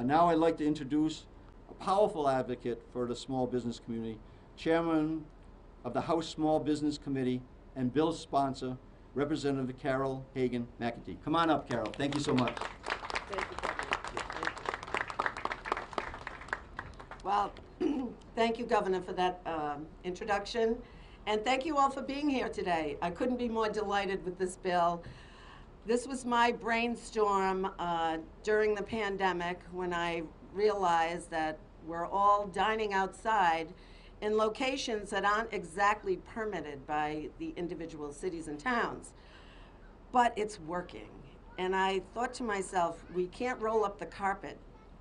Now I'd like to introduce a powerful advocate for the small business community, Chairman of the House Small Business Committee and bill's sponsor, Representative Carol Hagan McKee. Come on up, Carol. Thank you so much. Thank you, Governor. Well, thank you, Governor, for that introduction. And thank you all for being here today. I couldn't be more delighted with this bill. This was my brainstorm during the pandemic when I realized that we're all dining outside in locations that aren't exactly permitted by the individual cities and towns. But it's working. And I thought to myself, we can't roll up the carpet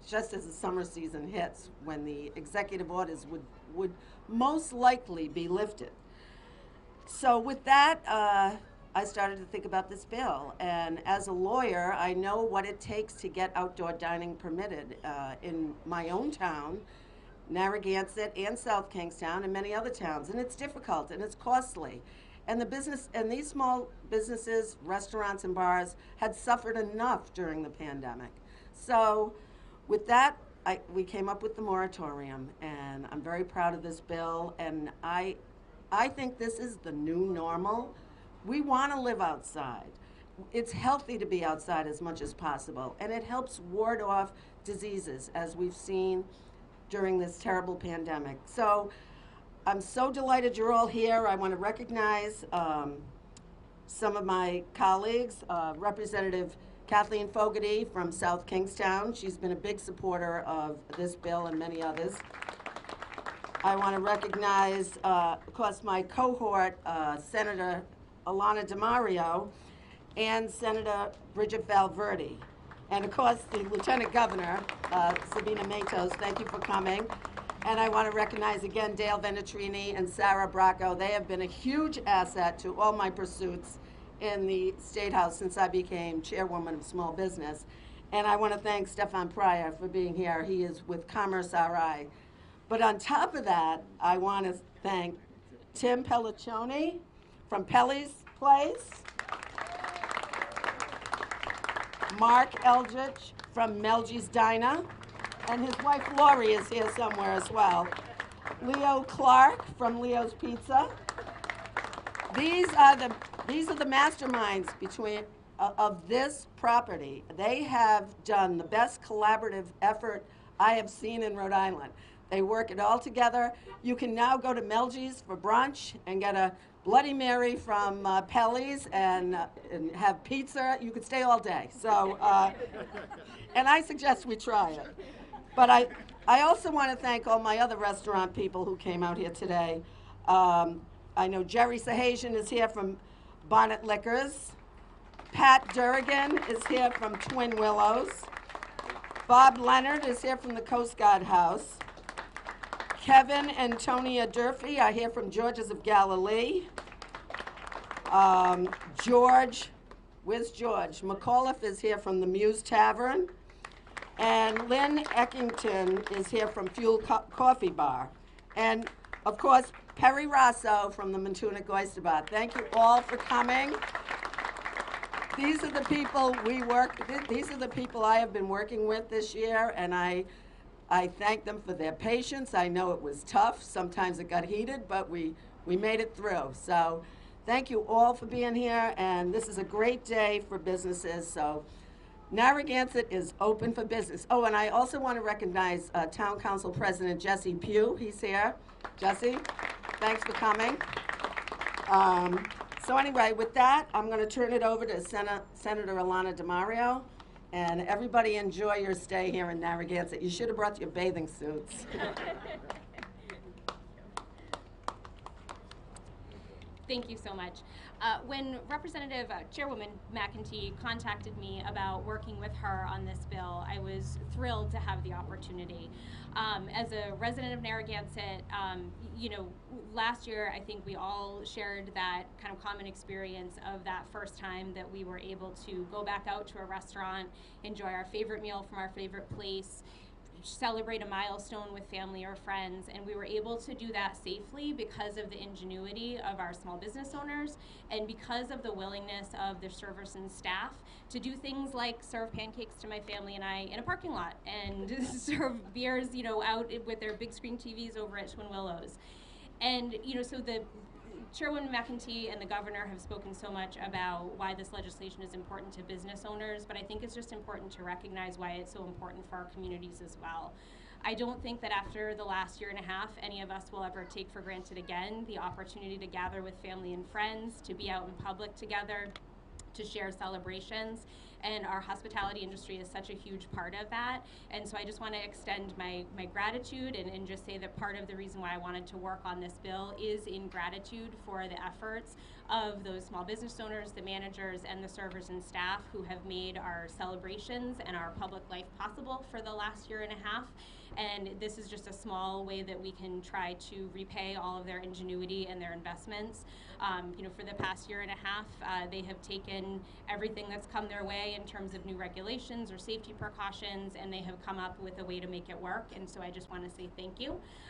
just as the summer season hits when the executive orders would most likely be lifted. So with that, I started to think about this bill. And as a lawyer, I know what it takes to get outdoor dining permitted in my own town, Narragansett and South Kingstown and many other towns. And it's difficult and it's costly. And these small businesses, restaurants and bars had suffered enough during the pandemic. So with that, we came up with the moratorium, and I'm very proud of this bill. And I think this is the new normal. We want to live outside. It's healthy to be outside as much as possible, and it helps ward off diseases, as we've seen during this terrible pandemic. So I'm so delighted you're all here. I want to recognize some of my colleagues, Representative Kathleen Fogarty from South Kingstown. She's been a big supporter of this bill and many others. I want to recognize, of course, my cohort, Senator Alana DiMario and Senator Bridget Valverde. And of course, the Lieutenant Governor, Sabina Matos, thank you for coming. And I want to recognize again Dale Venetrini and Sarah Bracco. They have been a huge asset to all my pursuits in the State House since I became chairwoman of small business. And I want to thank Stefan Pryor for being here. He is with Commerce RI. But on top of that, I want to thank Tim Pelliccioni from Pelly's Place, Mark Eldridge from Melgy's Diner, and his wife Lori is here somewhere as well. Leo Clark from Leo's Pizza. These are the masterminds of this property. They have done the best collaborative effort I have seen in Rhode Island. They work it all together. You can now go to Melgy's for brunch and get a Bloody Mary from Pelly's and have pizza. You could stay all day. So, and I suggest we try it. But I also want to thank all my other restaurant people who came out here today. I know Jerry Sahajian is here from Bonnet Liquors. Pat Durrigan is here from Twin Willows. Bob Leonard is here from the Coast Guard House. Kevin and Tonya Durfee are here from Georges of Galilee. George, where's George? McAuliffe is here from the Muse Tavern. And Lynn Eckington is here from Fuel Coffee Bar. And of course, Perry Rosso from the Mantunac Oyster Bar. Thank you all for coming. These are the people these are the people I have been working with this year, and I thank them for their patience. I know it was tough. Sometimes it got heated, but we made it through. So thank you all for being here, and this is a great day for businesses. So Narragansett is open for business. Oh, and I also want to recognize Town Council President Jesse Pugh. He's here. Jesse, thanks for coming. So anyway, with that, I'm going to turn it over to Senator Alana DiMario. And everybody enjoy your stay here in Narragansett. You should have brought your bathing suits. Thank you so much. When Representative Chairwoman McKee contacted me about working with her on this bill, I was thrilled to have the opportunity. As a resident of Narragansett, last year I think we all shared that kind of common experience of that first time that we were able to go back out to a restaurant, enjoy our favorite meal from our favorite place, celebrate a milestone with family or friends, and we were able to do that safely because of the ingenuity of our small business owners and because of the willingness of the servers and staff to do things like serve pancakes to my family and I in a parking lot and serve beers, out with their big screen TVs over at Twin Willows. And, so the Chairwoman McKee and the governor have spoken so much about why this legislation is important to business owners, but I think it's just important to recognize why it's so important for our communities as well. I don't think that after the last year and a half, any of us will ever take for granted again the opportunity to gather with family and friends, to be out in public together, to share celebrations, and our hospitality industry is such a huge part of that. And so I just want to extend my gratitude and just say that part of the reason why I wanted to work on this bill is in gratitude for the efforts of those small business owners, the managers, and the servers and staff who have made our celebrations and our public life possible for the last year and a half. And this is just a small way that we can try to repay all of their ingenuity and their investments. For the past year and a half, they have taken everything that's come their way in terms of new regulations or safety precautions, and they have come up with a way to make it work. And so I just want to say thank you.